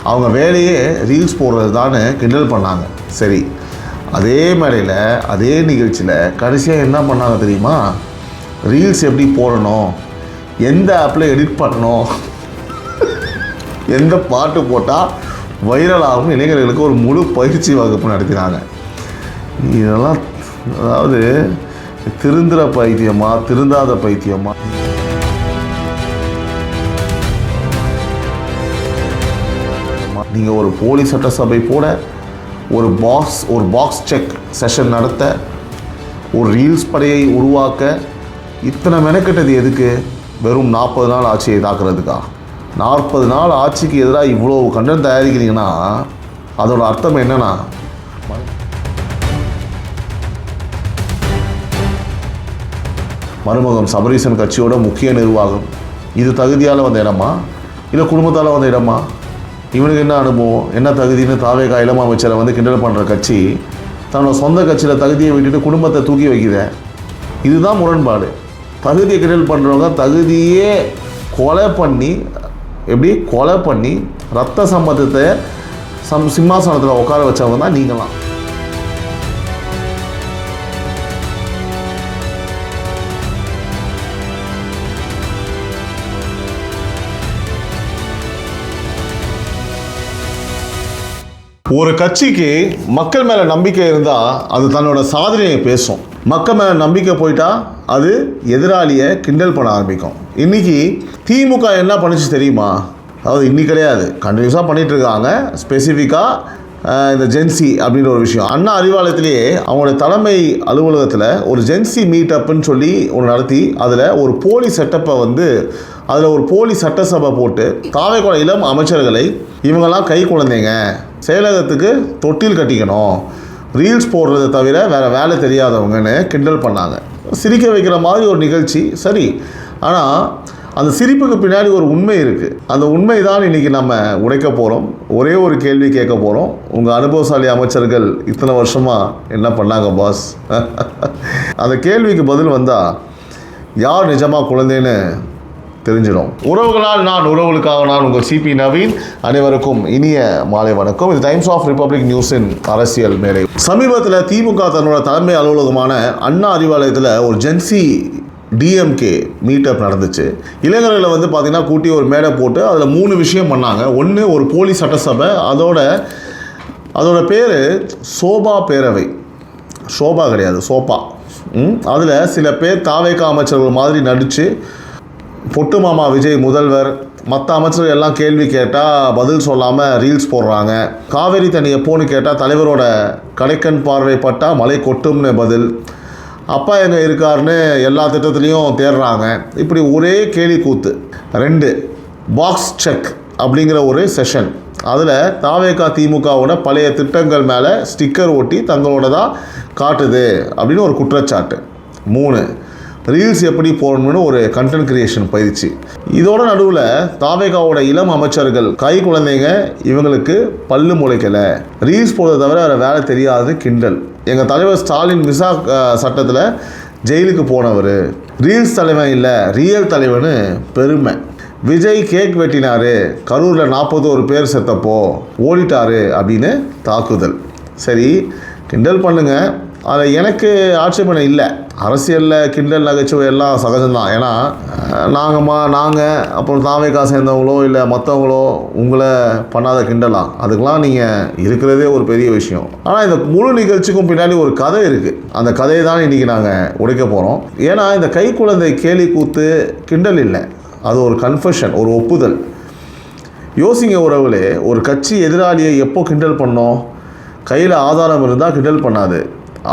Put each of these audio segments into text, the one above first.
அவங்க வேலையே ரீல்ஸ் போடுறது தான்னு கிண்டல் பண்ணாங்க. சரி, அதே மேடையில் அதே நிகழ்ச்சியில் கடைசியாக என்ன பண்ணாங்க தெரியுமா? ரீல்ஸ் எப்படி போடணும், எந்த ஆப்பில் எடிட் பண்ணணும், எந்த பாட்டு போட்டால் வைரலாகும் இளைஞர்களுக்கு ஒரு முழு பயிற்சி வகுப்பு நடத்தினாங்க. இதெல்லாம் அதாவது திருந்துற பைத்தியமா திருந்தாத பைத்தியமா? நீங்கள் ஒரு போலி சட்டசபை போட, ஒரு பாக்ஸ் செக் செஷன் நடத்த, ஒரு ரீல்ஸ் படையை உருவாக்க இத்தனை மெனக்கெட்டது எதுக்கு? வெறும் 40 நாள் ஆட்சியை தாக்குறதுக்கா? 40 நாள் ஆட்சிக்கு எதிராக இவ்வளோ கண்டென்ட் தயாரிக்கிறீங்கன்னா அதோட அர்த்தம் என்னன்னா, மருமகன் சபரீசன் கட்சியோட முக்கிய நிர்வாகம், இது தகுதியால் வந்த இடமா இல்லை குடும்பத்தால் வந்த இடமா? இவனுக்கு என்ன அனுபவம், என்ன தகுதின்னு தாவேகா இளம் அமைச்சரை கிண்டல் பண்ணுற கட்சி தன்னோட சொந்த கட்சியில் தகுதியை விட்டுட்டு குடும்பத்தை தூக்கி வைக்குது. இதுதான் முரண்பாடு. தகுதியை கிண்டல் பண்ணுறவங்க தகுதியே கொலை பண்ணி ரத்த சம்பந்தத்தை சிம்மாசனத்தில் உட்கார வச்சவங்க தான் நீங்களாம். ஒரு கட்சிக்கு மக்கள் மேலே நம்பிக்கை இருந்தால் அது தன்னோட சாதனையை பேசும். மக்கள் மேலே நம்பிக்கை போயிட்டா அது எதிராளியை கிண்டல் பண்ண ஆரம்பிக்கும். இன்றைக்கி திமுக என்ன பண்ணிச்சு தெரியுமா? அதாவது இன்னைக்கு கிடையாது, கண்டினியூஸாக பண்ணிகிட்டு இருக்காங்க. ஸ்பெசிஃபிக்காக இந்த ஜென்சி அப்படின்ற ஒரு விஷயம், அண்ணா அறிவாலயத்திலேயே அவங்களுடைய தலைமை அலுவலகத்தில் ஒரு ஜென்சி மீட்டப்னு சொல்லி ஒன்று நடத்தி அதில் ஒரு போலி செட்டப்பை அதில் ஒரு போலி சட்டசபை போட்டு தாவேகா இளம் அமைச்சர்களை இவங்கெல்லாம் கை குழந்தைங்க, செயலகத்துக்கு தொட்டில் கட்டிக்கணும், ரீல்ஸ் போடுறதை தவிர வேறு வேலை தெரியாதவங்கன்னு கிண்டல் பண்ணாங்க. சிரிக்க வைக்கிற மாதிரி ஒரு நிகழ்ச்சி. சரி, ஆனால் அந்த சிரிப்புக்கு பின்னாடி ஒரு உண்மை இருக்குது. அந்த உண்மை தான் இன்றைக்கி நம்ம உடைக்க போகிறோம். ஒரே ஒரு கேள்வி கேட்க போகிறோம். உங்கள் அனுபவசாலி அமைச்சர்கள் இத்தனை வருஷமாக என்ன பண்ணாங்க பாஸ்? அந்த கேள்விக்கு பதில் வந்தால் யார் நிஜமாக குழந்தைன்னு தெரிஞ்சிடும். உறவுகளால் நான், உறவுகளுக்காக நான், உங்கள் சிபி நவீன். அனைவருக்கும் இனிய மாலை வணக்கம். இது டைம்ஸ் ஆஃப் ரிப்பப்ளிக் நியூஸின் அரசியல் மேடை. சமீபத்தில் திமுக தன்னோட தலைமை அலுவலகமான அண்ணா அறிவாலயத்தில் ஒரு ஜென்சி டிஎம்கே மீட்டப் நடந்துச்சு. இளைஞர்களை பார்த்தீங்கன்னா கூட்டி ஒரு மேடை போட்டு அதில் 3 விஷயம் பண்ணாங்க. ஒன்று, ஒரு போலி சட்டசபை, அதோட பேர் சோபா பேரவை. சோபா கிடையாது, சோபா. அதில் சில பேர் தாவேகா அமைச்சர்கள் மாதிரி நடித்து பொட்டு மாமா விஜய் முதல்வர், மற்ற அமைச்சர்கள் எல்லாம் கேள்வி கேட்டால் பதில் சொல்லாமல் ரீல்ஸ் போடுறாங்க. காவேரி தண்ணி எப்போன்னு கேட்டால் தலைவரோட கடைக்கண் பார்வைப்பட்டால் மழை கொட்டும்னு பதில். அப்பா எங்கே இருக்காருன்னு எல்லா திட்டத்துலேயும் தேடுறாங்க. இப்படி ஒரே கேலி கூத்து. 2, பாக்ஸ் செக் அப்படிங்கிற ஒரு செஷன். அதில் தாவேகா திமுகவோட பழைய திட்டங்கள் மேலே ஸ்டிக்கர் ஒட்டி தங்களோட தான் காட்டுது அப்படின்னு ஒரு குற்றச்சாட்டு. 3, ரீல்ஸ் எப்படி போடணும்னு ஒரு கண்டென்ட் கிரியேஷன் பயிற்சி. இதோட நடுவில் தாவேகாவோட இளம் அமைச்சர்கள் கை குழந்தைங்க, இவங்களுக்கு பல்லு முளைக்கலை, ரீல்ஸ் போடுறத தவிர வேறு வேலை தெரியாது கிண்டல். எங்கள் தலைவர் ஸ்டாலின் மிசா சட்டத்தில் ஜெயிலுக்கு போனவர், ரீல்ஸ் தலைவன் இல்லை ரியல் தலைவனு பெருமை. விஜய் கேக் வெட்டினார், கரூரில் 41 பேர் செத்தப்போ ஓடிட்டாரு அப்படின்னு தாக்குதல். சரி, கிண்டல் பண்ணுங்க, அதில் எனக்கு ஆட்சேபனை இல்லை. அரசியலில் கிண்டல் நகைச்சுவை எல்லாம் சகஜம்தான். ஏன்னா நாங்கள் அப்புறம் தாவேகா சேர்ந்தவங்களோ இல்லை மற்றவங்களோ உங்களை பண்ணாத கிண்டலாம், அதுக்கெலாம் நீங்கள் இருக்கிறதே ஒரு பெரிய விஷயம். ஆனால் இந்த முழு நிகழ்ச்சிக்கும் பின்னாடி ஒரு கதை இருக்குது. அந்த கதையை தான் இன்றைக்கி நாங்கள் உடைக்க போகிறோம். ஏன்னா இந்த கை குழந்தை கேலி கூத்து கிண்டல் இல்லை, அது ஒரு கன்ஃபெஷன், ஒரு ஒப்புதல். யோசிங்க உறவுகளே, ஒரு கட்சி எதிராளியை எப்போ கிண்டல் பண்ணோம்? கையில் ஆதாரம் இருந்தால் கிண்டல் பண்ணாது,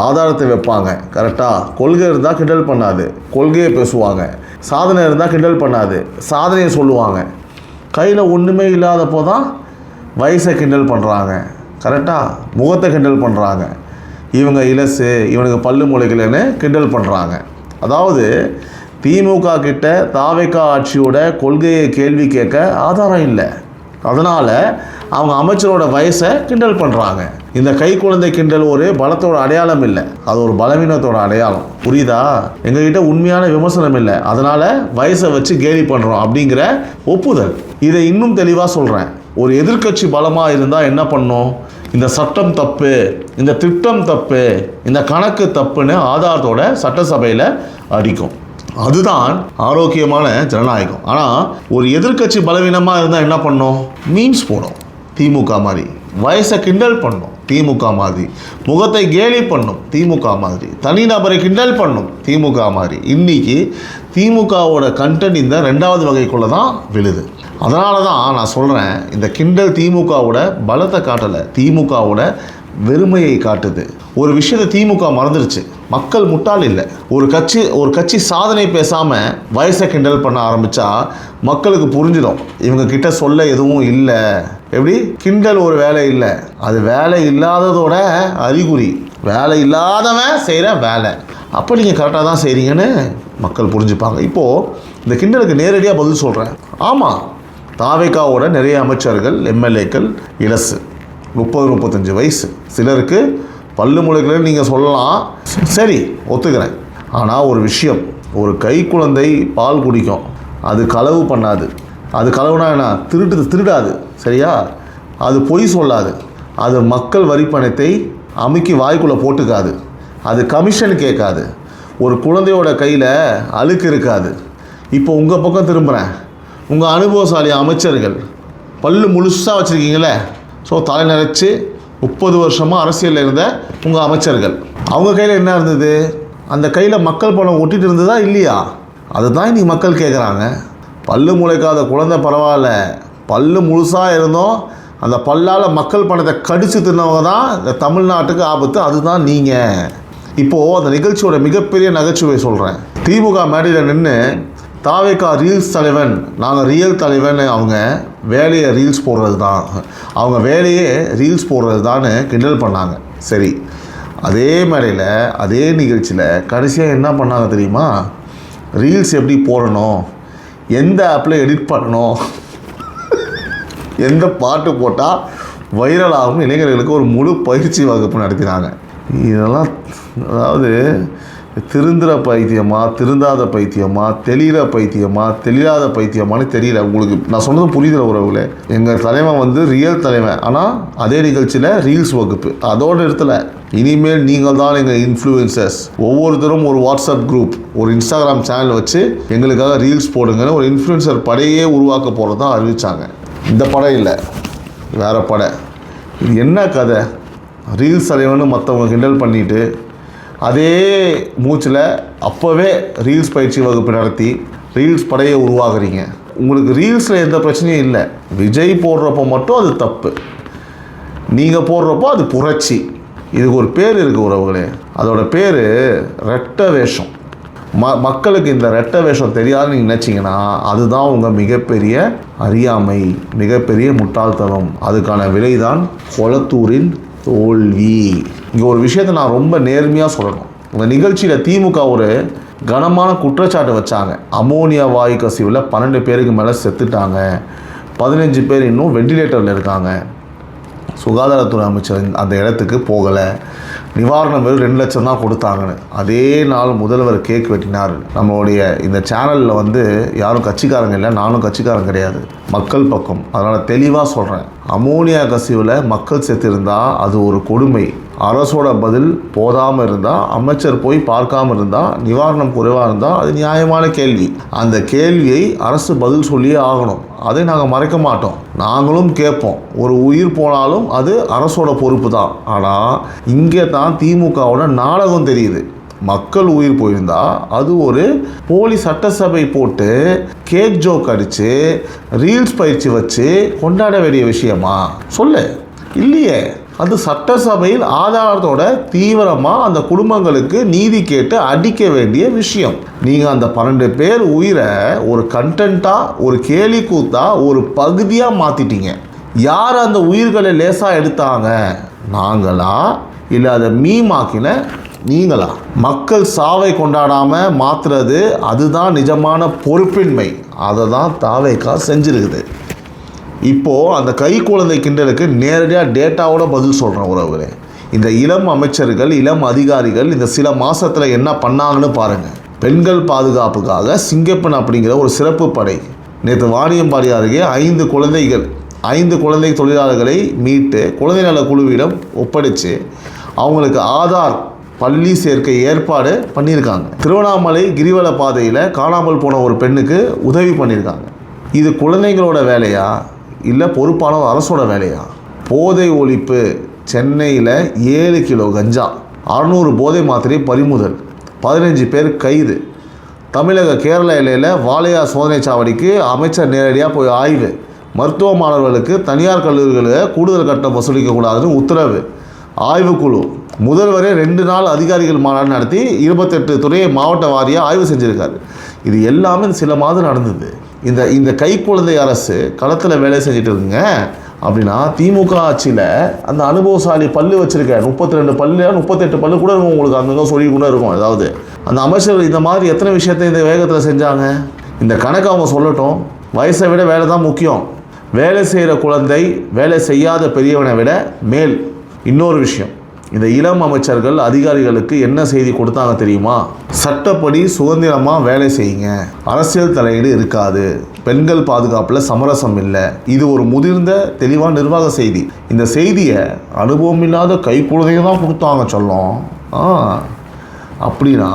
ஆதாரத்தை வைப்பாங்க. கரெக்டாக கொள்கை இருந்தால் கிண்டல் பண்ணாது, கொள்கையை பேசுவாங்க. சாதனை இருந்தால் கிண்டல் பண்ணாது, சாதனையை சொல்லுவாங்க. கையில் ஒன்றுமே இல்லாதப்போ தான் வயசை கிண்டல் பண்ணுறாங்க. கரெக்டாக முகத்தை கிண்டல் பண்ணுறாங்க. இவங்க இலசு, இவனுக்கு பல்லு முளைக்கலைன்னு கிண்டல் பண்ணுறாங்க. அதாவது திமுக கிட்ட தாவேகா ஆட்சியோட கொள்கையை கேள்வி கேட்க ஆதாரம் இல்லை, அதனால் அவங்க அமைச்சரோட வயசை கிண்டல் பண்ணுறாங்க. இந்த கை குழந்தை கிண்டல் ஒரு பலத்தோட அடையாளம் இல்லை, அது ஒரு பலவீனத்தோட அடையாளம். புரியுதா? எங்ககிட்ட உண்மையான விமர்சனம் இல்லை, அதனால் வயசை வச்சு கேலி பண்ணுறோம் அப்படிங்கிற ஒப்புதல். இதை இன்னும் தெளிவாக சொல்கிறேன். ஒரு எதிர்க்கட்சி பலமாக இருந்தால் என்ன பண்ணும்? இந்த சட்டம் தப்பு, இந்த திட்டம் தப்பு, இந்த கணக்கு தப்புன்னு ஆதாரத்தோட சட்டசபையில் அடிக்கும். அதுதான் ஆரோக்கியமான ஜனநாயகம். ஆனால் ஒரு எதிர்க்கட்சி பலவீனமாக இருந்தால் என்ன பண்ணும்? மீம்ஸ் போடும் திமுக மாதிரி, வயசை கிண்டல் பண்ணும் திமுக மாதிரி, முகத்தை கேலி பண்ணும் திமுக மாதிரி, தனிநபரை கிண்டல் பண்ணும் திமுக மாதிரி. இன்னைக்கு திமுகவோட கண்டென்ட் இந்த 2வது வகைக்குள்ளே தான் விழுது. அதனால தான் நான் சொல்கிறேன், இந்த கிண்டல் திமுகவோட பலத்தை காட்டலை, திமுகவோட வெறுமையை காட்டுது. ஒரு விஷயத்தை திமுக மறந்துடுச்சு. மக்கள் முட்டாள் இல்லை. ஒரு கட்சி சாதனை பேசாமல் வயசை கிண்டல் பண்ண ஆரம்பித்தா மக்களுக்கு புரிஞ்சிடும், இவங்க கிட்ட சொல்ல எதுவும் இல்லை. எப்படி? கிண்டல் ஒரு வேலை இல்லை, அது வேலை இல்லாததோட அறிகுறி. வேலை இல்லாதவன் செய்கிற வேலை. அப்போ நீங்கள் கரெக்டாக தான் செய்கிறீங்கன்னு மக்கள் புரிஞ்சுப்பாங்க. இப்போது இந்த கிண்டலுக்கு நேரடியாக பதில் சொல்கிறேன். ஆமாம், தாவேகாவோட நிறைய அமைச்சர்கள், எம்எல்ஏக்கள் இலசு, 30-35 வயசு. சிலருக்கு பல்லு முளைக்கலன்னு நீங்கள் சொல்லலாம், சரி ஒத்துக்கிறேன். ஆனால் ஒரு விஷயம், ஒரு கை குழந்தை பால் குடிக்கும், அது களவு பண்ணாது. அது களவுனா என்ன? திருடாது, சரியா? அது பொய் சொல்லாது, அது மக்கள் வரி பணத்தை அமுக்கி வாய்க்குள்ளே போட்டுக்காது, அது கமிஷன் கேட்காது, ஒரு குழந்தையோட கையில் அழுக்கு இருக்காது. இப்போ உங்கள் பக்கம் திரும்புகிறேன். உங்கள் அனுபவசாலி அமைச்சர்கள் பல்லு முழுசாக வச்சுருக்கீங்களே, ஸோ தலை நிறைச்சி 30 வருஷமாக அரசியலில் இருந்த உங்கள் அமைச்சர்கள், அவங்க கையில் என்ன இருந்தது? அந்த கையில் மக்கள் பணம் ஒட்டிகிட்டு இருந்ததா இல்லையா? அதுதான் இன்றைக்கி மக்கள் கேட்குறாங்க. பல்லு முளைக்காத குழந்தை பரவாயில்ல, பல்லு முழுசாக இருந்தோம், அந்த பல்லால் மக்கள் பணத்தை கடித்து தின்னவங்க தான் இந்த தமிழ்நாட்டுக்கு ஆபத்து. அதுதான் நீங்கள். இப்போது அந்த நிகழ்ச்சியோட மிகப்பெரிய நகைச்சுவை சொல்கிறேன். திமுக மேடையில் நின்று தாவேகா ரீல்ஸ் தலைவன், நாங்கள் ரியல் தலைவன், அவங்க வேலையை ரீல்ஸ் போடுறது தான், அவங்க வேலையே ரீல்ஸ் போடுறது தான்னு கிண்டல் பண்ணாங்க. சரி, அதே மேடையில் அதே நிகழ்ச்சியில் கடைசியாக என்ன பண்ணாங்க தெரியுமா? ரீல்ஸ் எப்படி போடணும், எந்த ஆப்பில் எடிட் பண்ணணும், எந்த பாட்டு போட்டால் வைரலாகும் இளைஞர்களுக்கு ஒரு முழு பயிற்சி வகுப்பு நடத்தினாங்க. இதெல்லாம் அதாவது திருந்துற பைத்தியமா, திருந்தாத பைத்தியமா, தெளிகிற பைத்தியமா, தெளியாத பைத்தியமானு தெரியல. உங்களுக்கு நான் சொன்னது புரியுதுல உறவுகளே? எங்கள் தலைவன் ரியல் தலைவன், ஆனால் அதே நிகழ்ச்சியில் ரீல்ஸ் வகுப்பு. அதோடு இடத்துல இனிமேல் நீங்கள் தான் எங்கள் இன்ஃப்ளூயன்சர்ஸ், ஒவ்வொருத்தரும் ஒரு வாட்ஸ்அப் குரூப், ஒரு இன்ஸ்டாகிராம் சேனல் வச்சு எங்களுக்காக ரீல்ஸ் போடுங்கன்னு ஒரு இன்ஃப்ளூயன்சர் படையே உருவாக்க போகிறதா அறிவித்தாங்க. இந்த படம் இல்லை, வேறு படம். இது என்ன கதை? ரீல்ஸ் தலைவன்னு மற்றவங்க கிண்டல் பண்ணிவிட்டு அதே மூச்சில் அப்போவே ரீல்ஸ் பயிற்சி வகுப்பு நடத்தி ரீல்ஸ் படையை உருவாக்குறீங்க. உங்களுக்கு ரீல்ஸில் எந்த பிரச்சனையும் இல்லை. விஜய் போடுறப்போ மட்டும் அது தப்பு, நீங்கள் போடுறப்போ அது புரட்சி. இதுக்கு ஒரு பேர் இருக்குது உறவுகளே, அதோட பேர் ரெட்டை வேஷம். மக்களுக்கு இந்த ரெட்டை வேஷம் தெரியாதுன்னு நீங்கள் நினச்சிங்கன்னா அதுதான் உங்கள் மிகப்பெரிய அறியாமை, மிகப்பெரிய முட்டாள்தனம். அதுக்கான விலைதான் கொளத்தூரின் தோல்வி. இங்கே ஒரு விஷயத்தை நான் ரொம்ப நேர்மையாக சொல்லணும். இந்த நிகழ்ச்சியில் திமுக ஒரு கனமான குற்றச்சாட்டு வச்சாங்க. அமோனியா வாயு கசிவில் 12 பேருக்கு மேலே செத்துட்டாங்க, 15 பேர் இன்னும் வெண்டிலேட்டரில் இருக்காங்க. சுகாதாரத்துறை அமைச்சர் அந்த இடத்துக்கு போகலை, நிவாரணம் வெறும் 2 லட்சம் தான் கொடுத்தாங்கன்னு. அதே நாள் முதல்வர் கேக் வெட்டினார். நம்மளுடைய இந்த சேனலில் யாரும் கட்சிக்காரங்க இல்லை, நானும் கட்சிக்காரன் கிடையாது, மக்கள் பக்கம். அதனால் தெளிவாக சொல்கிறேன், அமோனியா கசிவில் மக்கள் செத்துருந்தால் அது ஒரு கொடுமை. அரசோட பதில் போதாமல் இருந்தால், அமைச்சர் போய் பார்க்காம இருந்தால், நிவாரணம் குறைவாக இருந்தால் அது நியாயமான கேள்வி. அந்த கேள்வியை அரசு பதில் சொல்லியே ஆகணும். அதை நாங்கள் மறைக்க மாட்டோம், நாங்களும் கேட்போம். ஒரு உயிர் போனாலும் அது அரசோட பொறுப்பு தான். ஆனால் இங்கே தான் திமுகவோட நாடகம் தெரியுது. மக்கள் உயிர் போயிருந்தா அது ஒரு போலி சட்டசபை போட்டு கேக் ஜோக் அடித்து ரீல்ஸ் பயிற்சி வச்சு கொண்டாட வேண்டிய விஷயமா? சொல்லு, இல்லையே. அது சட்டசபையில் ஆதாரத்தோட தீவிரமாக அந்த குடும்பங்களுக்கு நீதி கேட்டு அடிக்க வேண்டிய விஷயம். நீங்கள் அந்த 12 பேர் உயிரை ஒரு கண்டென்ட்டாக, ஒரு கேலி கூத்தா, ஒரு பகுதியாக மாற்றிட்டீங்க. யார் அந்த உயிர்களை லேசாக எடுத்தாங்க? நாங்களா இல்லை அதை மீமாக்கின நீங்களா? மக்கள் சாவை கொண்டாடாமல் மாற்றுறது அதுதான் நிஜமான பொறுப்பின்மை. அதை தான் தாவேகா செஞ்சுருக்குது. இப்போது அந்த கை குழந்தை கிண்டலுக்கு நேரடியாக டேட்டாவோட பதில் சொல்கிறேன் உறவுகளே. இந்த இளம் அமைச்சர்கள், இளம் அதிகாரிகள் இந்த சில மாதத்தில் என்ன பண்ணாங்கன்னு பாருங்கள். பெண்கள் பாதுகாப்புக்காக சிங்கப்பெண் அப்படிங்கிற ஒரு சிறப்பு படை. நேற்று வாணியம்பாடி அருகே 5 குழந்தைகள் 5 குழந்தை தொழிலாளர்களை மீட்டு குழந்தை நல குழுவிடம் ஒப்படைச்சு அவங்களுக்கு ஆதார் பள்ளி சேர்க்கை ஏற்பாடு பண்ணியிருக்காங்க. திருவண்ணாமலை கிரிவல பாதையில் காணாமல் போன ஒரு பெண்ணுக்கு உதவி பண்ணியிருக்காங்க. இது குழந்தைங்களோட வேலையா இல்லை பொறுப்பான அரசோட வேலையா? போதை ஒழிப்பு சென்னையில் 7 கிலோ கஞ்சா, 600 போதை மாத்திரை பறிமுதல், 15 பேர் கைது. தமிழக கேரள எல்லையில் வாளையார் சோதனை சாவடிக்கு அமைச்சர் நேரடியாக போய் ஆய்வு. மருத்துவ மாணவர்களுக்கு தனியார் கல்லூரிகளில் கூடுதல் கட்டணம் வசூலிக்கக்கூடாதுன்னு உத்தரவு. ஆய்வுக்குழு முதல்வரே 2 நாள் அதிகாரிகள் மாநாடு நடத்தி 28 துறையை மாவட்ட வாரியாக ஆய்வு செஞ்சுருக்காரு. இது எல்லாமே சில மாதம் நடந்தது. இந்த கைக்குழந்தை அரசு களத்தில் வேலை செஞ்சுட்டு இருக்குங்க. அப்படின்னா திமுக ஆட்சியில் அந்த அனுபவசாலி பல்லு வச்சுருக்க 32 பல்லு 38 பல்லு கூட இருக்கும், உங்களுக்கு அங்கங்கே சொல்லி கூட இருக்கும். அதாவது அந்த அமைச்சர் இந்த மாதிரி எத்தனை விஷயத்தை இந்த வேகத்தில் செஞ்சாங்க? இந்த கணக்கு அவங்க சொல்லட்டும். வயசை விட வேலை தான் முக்கியம். வேலை செய்கிற குழந்தை வேலை செய்யாத பெரியவனை விட மேல். இன்னொரு விஷயம், இந்த இளம் அமைச்சர்கள் அதிகாரிகளுக்கு என்ன செய்தி கொடுத்தாங்க தெரியுமா? சட்டப்படி சுதந்திரமாக வேலை செய்யுங்க, அரசியல் தலையீடு இருக்காது, பெண்கள் பாதுகாப்பில் சமரசம் இல்லை. இது ஒரு முதிர்ந்த தெளிவான நிர்வாக செய்தி. இந்த செய்தியை அனுபவம் இல்லாத கைக்குழந்தைங்க தான் கொடுத்தாங்க சொல்லும். அப்படின்னா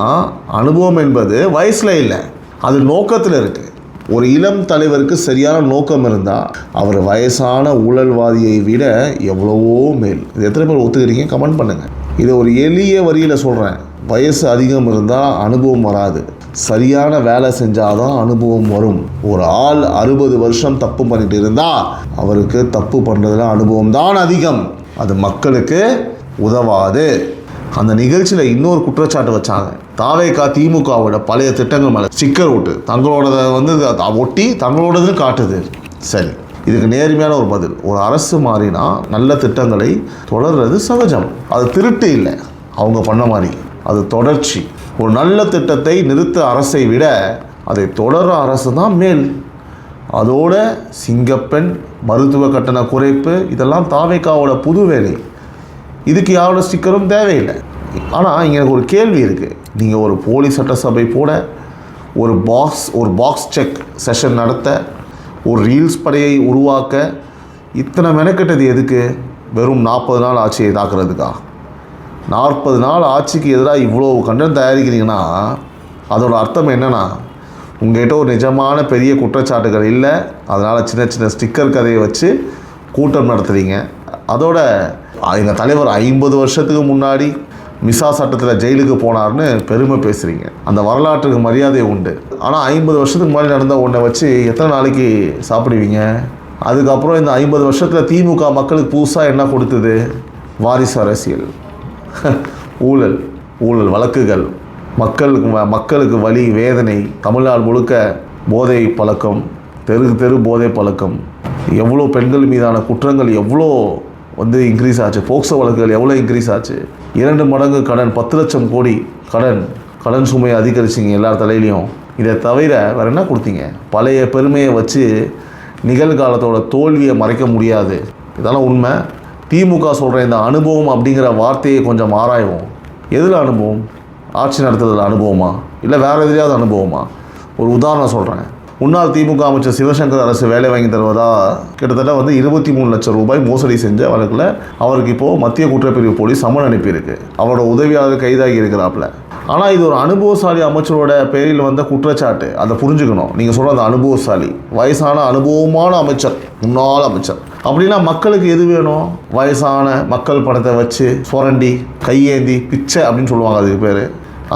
அனுபவம் என்பது வயசில் இல்லை, அது நோக்கத்தில் இருக்குது. ஒரு இளம் தலைவருக்கு சரியான நோக்கம் இருந்தால் அவர் வயசான ஊழல்வாதியை விட எவ்வளவோ மேல். இது எத்தனை பேர் ஒத்துக்கிறீங்க? கமெண்ட் பண்ணுங்கள். இதை ஒரு எளிய வரியில் சொல்கிறேன். வயசு அதிகம் இருந்தால் அனுபவம் வராது, சரியான வேலை செஞ்சாதான் அனுபவம் வரும். ஒரு ஆள் 60 வருஷம் தப்பு பண்ணிட்டு இருந்தால் அவருக்கு தப்பு பண்ணுறதுல அனுபவம் தான் அதிகம், அது மக்களுக்கு உதவாது. அந்த நிகழ்ச்சியில் இன்னொரு குற்றச்சாட்டு வச்சாங்க. தாவேகா திமுகவோட பழைய திட்டங்கள் மேலே ஸ்டிக்கர் ஒட்டு, தங்களோட ஒட்டி தங்களோடதுன்னு காட்டுது. சரி, இதுக்கு நேர்மையான ஒரு பதில். ஒரு அரசு மாறினா நல்ல திட்டங்களை தொடர்றது சகஜம். அது திருட்டு இல்லை அவங்க பண்ண மாதிரி, அது தொடர்ச்சி. ஒரு நல்ல திட்டத்தை நிறுத்த அரசை விட அதை தொடர அரசு தான் மேல். அதோட சிங்கப்பெண், மருத்துவ கட்டண குறைப்பு, இதெல்லாம் தாவேகாவோட புது வேலை. இதுக்கு யாரோட ஸ்டிக்கரும் தேவையில்லை. ஆனால் இங்கே எனக்கு ஒரு கேள்வி இருக்குது. நீங்கள் ஒரு போலி சட்டசபை போட, ஒரு பாக்ஸ் செக் செஷன் நடத்த, ஒரு ரீல்ஸ் படையை உருவாக்க இத்தனை மெனக்கெட்டது எதுக்கு? வெறும் 40 நாள் ஆட்சியை தாக்குறதுக்கா? 40 நாள் ஆட்சிக்கு எதிராக இவ்வளோ கண்டென்ட் தயாரிக்கிறீங்கன்னா அதோட அர்த்தம் என்னென்னா, உங்கள்கிட்ட ஒரு நிஜமான பெரிய குற்றச்சாட்டுகள் இல்லை, அதனால் சின்ன சின்ன ஸ்டிக்கர் கதையை வச்சு கூட்டம் நடத்துகிறீங்க. அதோட எங்கள் தலைவர் 50 வருஷத்துக்கு முன்னாடி மிசா சட்டத்தில் ஜெயிலுக்கு போனார்னு பெருமை பேசுகிறீங்க. அந்த வரலாற்றுக்கு மரியாதை உண்டு. ஆனால் 50 வருஷத்துக்கு முன்னாடி நடந்த ஒன்றை வச்சு எத்தனை நாளைக்கு சாப்பிடுவீங்க? அதுக்கப்புறம் இந்த 50 வருஷத்தில் திமுக மக்களுக்கு புதுசாக என்ன கொடுத்தது? வாரிசு அரசியல், ஊழல் வழக்குகள், மக்களுக்கு வலி வேதனை, தமிழ்நாடு முழுக்க போதை பழக்கம், தெரு போதை பழக்கம், எவ்வளோ பெண்கள் மீதான குற்றங்கள் எவ்வளோ இன்க்ரீஸ் ஆச்சு, போக்சோ வழக்குகள் எவ்வளோ இன்க்ரீஸ் ஆச்சு, 2 மடங்கு கடன், 10 லட்சம் கோடி கடன் சுமையை அதிகரிச்சிங்க எல்லார் தலையிலையும். இதை தவிர வேறு என்ன கொடுத்தீங்க? பழைய பெருமையை வச்சு நிகழ்காலத்தோட தோல்வியை மறைக்க முடியாது. இதெல்லாம் உண்மை. திமுக சொல்கிற இந்த அனுபவம் அப்படிங்கிற வார்த்தையை கொஞ்சம் ஆராய்வோம். எதில் அனுபவம்? ஆட்சி நடத்துறதுல அனுபவமா, இல்லை வேறு எதிலையாவது அனுபவமா? ஒரு உதாரணம் சொல்கிறேன். முன்னாள் திமுக அமைச்சர் சிவசங்கர் அரசு வேலை வாங்கி தருவதா கிட்டத்தட்ட 23 லட்சம் ரூபாய் மோசடி செஞ்ச வழக்கில் அவருக்கு இப்போது மத்திய குற்றப்பிரிவு போலீஸ் சம்மன் அனுப்பியிருக்கு. அவரோட உதவியாளர் கைதாகி இருக்கிறாப்புல. ஆனால் இது ஒரு அனுபவசாலி அமைச்சரோட பேரில் வந்த குற்றச்சாட்டு. அதை புரிஞ்சுக்கணும். நீங்கள் சொல்கிற அந்த அனுபவசாலி வயசான அனுபவமான அமைச்சர், முன்னாள் அமைச்சர். அப்படின்னா மக்களுக்கு எது வேணும்? வயசான மக்கள் படத்தை வச்சு சுரண்டி கையேந்தி பிச்சை அப்படின்னு சொல்லுவாங்க, அதுக்கு பேர்.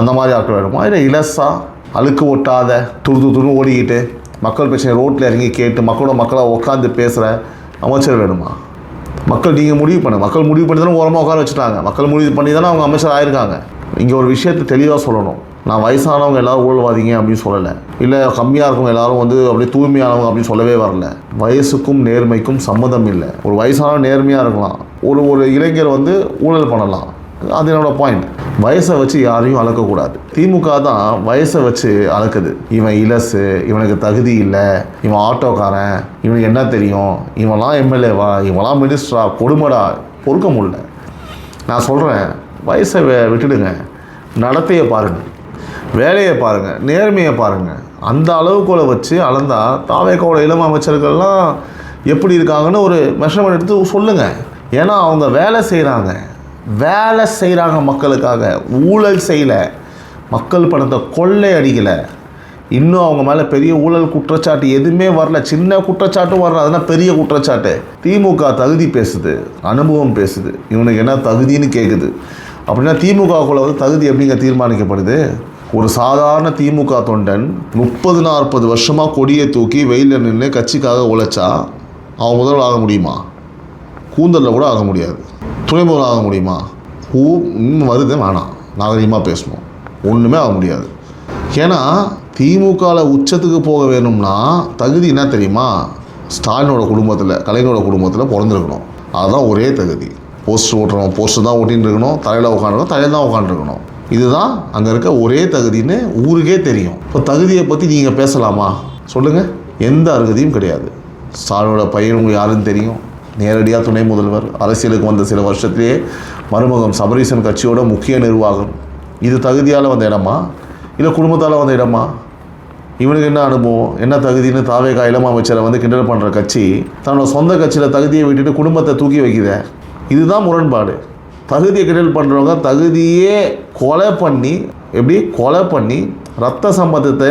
அந்த மாதிரி ஆட்கள் வேணுமா? இல்லை இலசா அழுக்கு ஒட்டாத துரு ஓடிக்கிட்டு மக்கள் பிரச்சனை ரோட்டில் இறங்கி கேட்டு மக்களாக உட்காந்து பேசுகிற அமைச்சர் வேணுமா? நீங்கள் முடிவு பண்ண. மக்கள் முடிவு பண்ணி தானே ஓரமாக உட்கார வச்சுட்டாங்க. மக்கள் முடிவு பண்ணி தானே அவங்க அமைச்சர் ஆயிருக்காங்க. இங்கே ஒரு விஷயத்தை தெளிவாக சொல்லணும். நான் வயசானவங்க எல்லோரும் ஊழல்வாதிங்க அப்படின்னு சொல்லலை, இல்லை கம்மியாக இருக்கவங்க எல்லோரும் அப்படியே தூய்மையானவங்க அப்படின்னு சொல்லவே வரல. வயசுக்கும் நேர்மைக்கும் சம்மதம் இல்லை. ஒரு வயசானவங்க நேர்மையாக இருக்கலாம், ஒரு இளைஞர் ஊழல் பண்ணலாம். அது என்னோட பாயிண்ட். வயசை வச்சு யாரையும் அளக்கக்கூடாது. திமுக தான் வயசை வச்சு அளக்குது. இவன் இலசு, இவனுக்கு தகுதி இல்லை, இவன் ஆட்டோக்காரன், இவனுக்கு என்ன தெரியும், இவன்லாம் எம்எல்ஏவா, இவன்லாம் மினிஸ்டரா, கொடுமடா, பொறுக்க முடியல. நான் சொல்கிறேன், வயசை விட்டுடுங்க, நடத்தையை பாருங்கள், வேலையை பாருங்கள், நேர்மையை பாருங்கள். அந்த அளவுக்குள்ள வச்சு அளந்தால் தாவேக்காவோட இளம் அமைச்சர்கள்லாம் எப்படி இருக்காங்கன்னு ஒரு மெஷர்மெண்ட் எடுத்து சொல்லுங்கள். ஏன்னா அவங்க வேலை செய்கிறாங்க மக்களுக்காக. ஊழல் செய்யலை, மக்கள் பணத்தை கொள்ளை அடிக்கலை. இன்னும் அவங்க மேலே பெரிய ஊழல் குற்றச்சாட்டு எதுவுமே வரல, சின்ன குற்றச்சாட்டும் வரல, அதெல்லாம் பெரிய குற்றச்சாட்டு. திமுக தகுதி பேசுது, அனுபவம் பேசுது, இவனுக்கு என்ன தகுதின்னு கேட்குது. அப்படின்னா திமுகவுக்குள்ள வந்து தகுதி எப்படிங்க தீர்மானிக்கப்படுது? ஒரு சாதாரண திமுக தொண்டன் 30-40 வருஷமாக கொடியை தூக்கி வெயிலில் நின்று கட்சிக்காக உழைச்சா அவன் முதல்வர் ஆக முடியுமா? கூந்தலில் கூட ஆக முடியாது. துணை முதல்வர் ஆக முடியுமா? இன்னும் வருது, வேணாம், நாகரிகமாக பேசணும், ஒன்றுமே ஆக முடியாது. ஏன்னா திமுகவில் உச்சத்துக்கு போக வேணும்னா தகுதி என்ன தெரியுமா? ஸ்டாலினோட குடும்பத்தில், கலைஞரோட குடும்பத்தில் பிறந்திருக்கணும். அதுதான் ஒரே தகுதி. போஸ்டர் ஓட்டுறோம், போஸ்டர் தான் ஓட்டின்னு இருக்கணும், தலையில் உட்காந்துருக்கணும், தலையில் தான் உட்காந்துருக்கணும். இதுதான் அங்கே இருக்க ஒரே தகுதின்னு ஊருக்கே தெரியும். இப்போ தகுதியை பற்றி நீங்கள் பேசலாமா சொல்லுங்கள்? எந்த அருகதியும் கிடையாது. ஸ்டாலினோட பையன் உங்களுக்கு யாருன்னு தெரியும், நேரடியாக துணை முதல்வர், அரசியலுக்கு வந்த சில வருஷத்துலேயே மருமகம் சபரீசன் கட்சியோட முக்கிய நிர்வாகம். இது தகுதியால் வந்த இடமா இல்லை குடும்பத்தால் வந்த இடமா? இவனுக்கு என்ன அனுபவம், என்ன தகுதின்னு தாவேகா இளம் அமைச்சரை வந்து கிண்டல் பண்ணுற கட்சி தன்னோட சொந்த கட்சியில் தகுதியை விட்டுட்டு குடும்பத்தை தூக்கி வைக்குத. இதுதான் முரண்பாடு. தகுதியை கிண்டல் பண்ணுறவங்க தகுதியே கொலை பண்ணி ரத்த சம்பந்தத்தை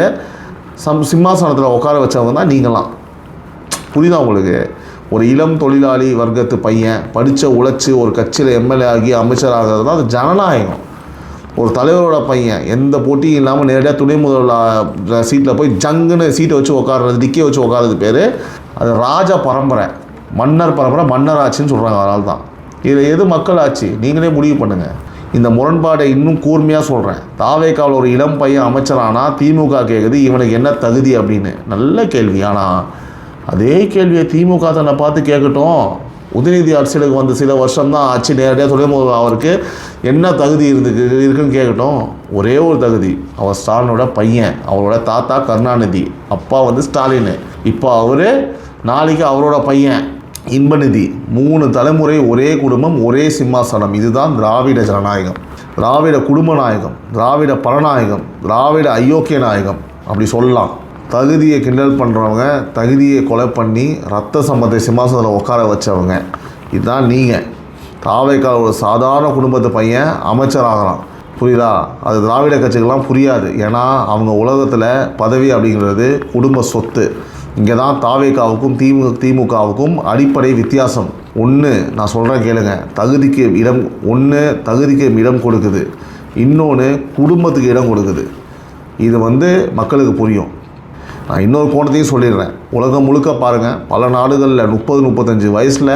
சிம்மாசனத்தில் உட்கார வச்சவங்க தான் நீங்களாம். புரியுதா உங்களுக்கு? ஒரு இளம் தொழிலாளி வர்க்கத்து பையன் படித்த உழைச்சி ஒரு கட்சியில் எம்எல்ஏ ஆகி அமைச்சர் ஆகிறது தான் அது ஜனநாயகம். ஒரு தலைவரோட பையன் எந்த போட்டியும் இல்லாமல் நேரடியாக துணை முதல்வர் சீட்டில் போய் ஜங்குன்னு சீட்டை வச்சு உட்கார்றது, டிக்கை வச்சு உட்காரது பேர் அது ராஜ பரம்பரை, மன்னர் பரம்பரை, மன்னராட்சின்னு சொல்கிறாங்க. அதனால தான் இதில் எது மக்கள் ஆட்சி நீங்களே முடிவு பண்ணுங்கள். இந்த முரண்பாடை இன்னும் கூர்மையாக சொல்கிறேன். தாவேக்காவில் ஒரு இளம் பையன் அமைச்சரானா திமுக கேட்குது இவனுக்கு என்ன தகுதி அப்படின்னு. நல்ல கேள்வி. ஆனால் அதே கேள்வியை திமுக தன்னை பார்த்து கேட்கட்டும். உதயநிதி அரசியலுக்கு வந்து சில வருஷம்தான் ஆட்சி, நேரடியாக சொல்லும்போது அவருக்கு என்ன தகுதி இருக்குன்னு கேட்கட்டும். ஒரே ஒரு தகுதி, அவர் ஸ்டாலினோட பையன், அவரோட தாத்தா கருணாநிதி, அப்பா வந்து ஸ்டாலின், இப்போ அவர் நாளைக்கு அவரோட பையன் இன்பநிதி. 3 தலைமுறை ஒரே குடும்பம், ஒரே சிம்மாசனம். இதுதான் திராவிட ஜனநாயகம், திராவிட குடும்ப நாயகம், திராவிட பரநாயகம், திராவிட அயோக்கிய நாயகம் அப்படி சொல்லலாம். தகுதியை கிண்டல் பண்ணுறவங்க, தகுதியை கொலை பண்ணி ரத்த சம்பத்தை சிம்மாசனத்தில் உட்கார வச்சவங்க, இதுதான் நீங்கள். தாவேக்கால் ஒரு சாதாரண குடும்பத்து பையன் அமைச்சராகலாம், புரியுதா? அது திராவிட கட்சிகள்லாம் புரியாது. ஏன்னா அவங்க உலகத்தில் பதவி அப்படிங்கிறது குடும்ப சொத்து. இங்கே தான் தாவேக்காவுக்கும் திமுகவுக்கும் அடிப்படை வித்தியாசம். ஒன்று நான் சொல்கிறேன் கேளுங்க, தகுதிக்கு இடம் கொடுக்குது, இன்னொன்று குடும்பத்துக்கு இடம் கொடுக்குது. இது வந்து மக்களுக்கு புரியும். நான் இன்னொரு கோணத்தையும் சொல்லிடுறேன். உலகம் முழுக்க பாருங்கள், பல நாடுகளில் 30-35 வயசில்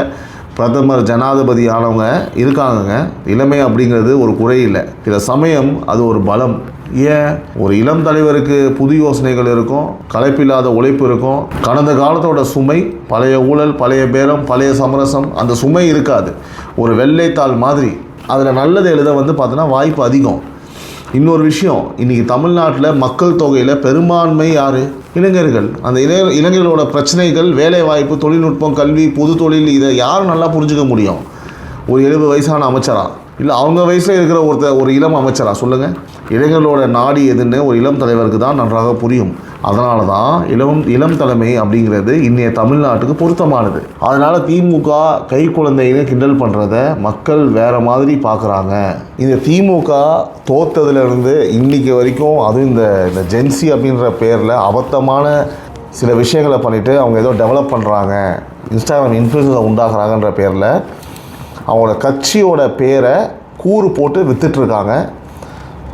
பிரதமர் ஜனாதிபதி ஆனவங்க இருக்காங்கங்க. இளமை அப்படிங்கிறது ஒரு குறை இல்லை, சில சமயம் அது ஒரு பலம். ஏன் ஒரு இளம் தலைவருக்கு புது யோசனைகள் இருக்கும், களைப்பில்லாத உழைப்பு இருக்கும். கடந்த காலத்தோட சுமை, பழைய ஊழல், பழைய பேரம், பழைய சமரசம், அந்த சுமை இருக்காது. ஒரு வெள்ளைத்தாள் மாதிரி அதில் நல்லது எழுத வந்து பார்த்தோன்னா வாய்ப்பு அதிகம். இன்னொரு விஷயம், இன்றைக்கி தமிழ்நாட்டில் மக்கள் தொகையில் பெரும்பான்மை யார்? இளைஞர்கள். அந்த இளைஞர்களோட பிரச்சனைகள், வேலை வாய்ப்பு, தொழில்நுட்பம், கல்வி, பொது தொழில், இதை யாரும் நல்லா புரிஞ்சுக்க முடியும்? ஒரு 70 வயசான அமைச்சரா, இல்லை அவங்க வயசில் இருக்கிற ஒரு இளம் அமைச்சரா? சொல்லுங்கள். இளைஞர்களோட நாடி எதுன்னு ஒரு இளம் தலைவருக்கு தான் நன்றாக புரியும். அதனால தான் இளம் தலைமை அப்படிங்கிறது இன்றைய தமிழ்நாட்டுக்கு பொருத்தமானது. அதனால் திமுக கை குழந்தைன்னு கிண்டல் பண்ணுறத மக்கள் வேறு மாதிரி பார்க்குறாங்க. இந்த திமுக தோற்றதுலேருந்து இன்றைக்கி வரைக்கும், அதுவும் இந்த ஜென்சி அப்படின்ற பேரில் அபத்தமான சில விஷயங்களை பண்ணிவிட்டு அவங்க ஏதோ டெவலப் பண்ணுறாங்க, இன்ஸ்டாகிராம் இன்ஃப்ளூயன்ஸை உண்டாக்குறாங்கன்ற பேரில் அவங்களோட கட்சியோட பேரை கூறு போட்டு விற்றுட்ருக்காங்க.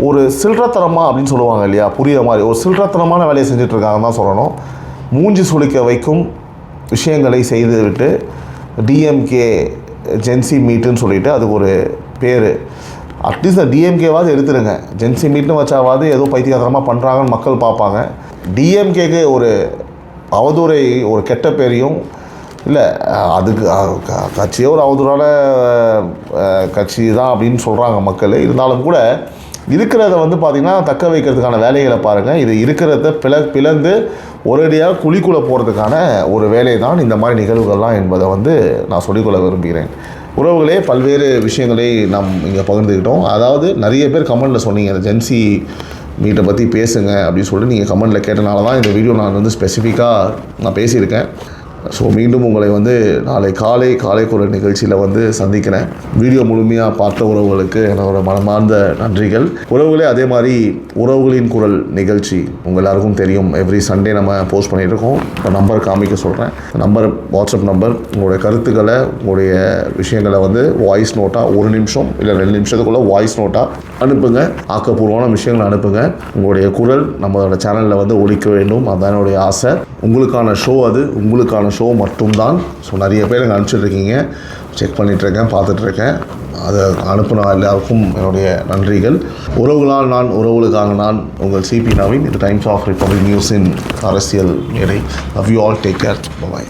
ஒரு சில்லறத்தனமாக அப்படின்னு சொல்லுவாங்க இல்லையா, புரியுற மாதிரி ஒரு சில்லறத்தனமான வேலையை செஞ்சிட்ருக்காங்கன்னு தான் சொல்லணும். மூஞ்சி சுளிக்க வைக்கும் விஷயங்களை செய்துவிட்டு டிஎம்கே ஜென்சி மீட்டுன்னு சொல்லிவிட்டு அதுக்கு ஒரு பேர். அட்லீஸ்ட் இந்த டிஎம்கேவாவது எடுத்துருங்க. ஜென்சி மீட்னு வச்சாவது ஏதோ பைத்தியகாரமாக பண்ணுறாங்கன்னு மக்கள் பார்ப்பாங்க. டிஎம்கேக்கு ஒரு அவதூறை, ஒரு கெட்ட பேரையும் இல்லை, அதுக்கு கட்சியே ஒரு அவதூறான கட்சி தான் அப்படின்னு சொல்கிறாங்க மக்கள். இருந்தாலும் கூட இருக்கிறத வந்து பார்த்திங்கன்னா தக்க வைக்கிறதுக்கான வேலைகளை பாருங்கள். இது இருக்கிறத பிளந்து ஒரேடியாக குழிக்குள்ளே போகிறதுக்கான ஒரு வேலை தான் இந்த மாதிரி நிகழ்வுகள்லாம் என்பதை வந்து நான் சொல்லிக்கொள்ள விரும்புகிறேன். உறவுகளே, பல்வேறு விஷயங்களை நாம் இங்கே பகிர்ந்துக்கிட்டோம். அதாவது நிறைய பேர் கமெண்டில் சொன்னீங்க, அந்த ஜென்சி மீட்டை பற்றி பேசுங்க அப்படின்னு சொல்லிட்டு நீங்கள் கமெண்டில் கேட்டனால தான் இந்த வீடியோ நான் வந்து ஸ்பெசிஃபிக்காக நான் பேசியிருக்கேன். ஸோ மீண்டும் உங்களை வந்து நாளை காலை குரல் நிகழ்ச்சியில் வந்து சந்திக்கிறேன். வீடியோ முழுமையாக பார்த்த உறவுகளுக்கு என்னோட மனமார்ந்த நன்றிகள். உறவுகளே, அதே மாதிரி உறவுகளின் குரல் நிகழ்ச்சி உங்கள் எல்லாருக்கும் தெரியும், எவ்ரி சண்டே நம்ம போஸ்ட் பண்ணிட்டு இருக்கோம். இப்போ நம்பர் காமிக்க சொல்கிறேன். Number WhatsApp number. உங்களுடைய கருத்துக்களை, உங்களுடைய விஷயங்களை வந்து வாய்ஸ் நோட்டாக 1 நிமிஷம் இல்லை 2 நிமிஷத்துக்குள்ளே வாய்ஸ் நோட்டாக அனுப்புங்க. ஆக்கப்பூர்வமான விஷயங்களை அனுப்புங்க. உங்களுடைய குரல் நம்மளோட சேனலில் வந்து ஒலிக்க வேண்டும், அதுதான் என்னுடைய ஆசை. உங்களுக்கான ஷோ, அது உங்களுக்கான ஷோ மட்டும்தான். ஸோ நிறைய பேர் எனக்கு அனுப்பிச்சிட்ருக்கீங்க, செக் பண்ணிகிட்ருக்கேன், பார்த்துட்ருக்கேன். அதை அனுப்புன எல்லாருக்கும் என்னுடைய நன்றிகள். உறவுகளால் நான், உறவுகளுக்காக நான், உங்கள் சிபி நவீன். இது டைம்ஸ் ஆஃப் ரிபப்ளிக் நியூஸின் அரசியல் மேடை. Love you all, take care, bye.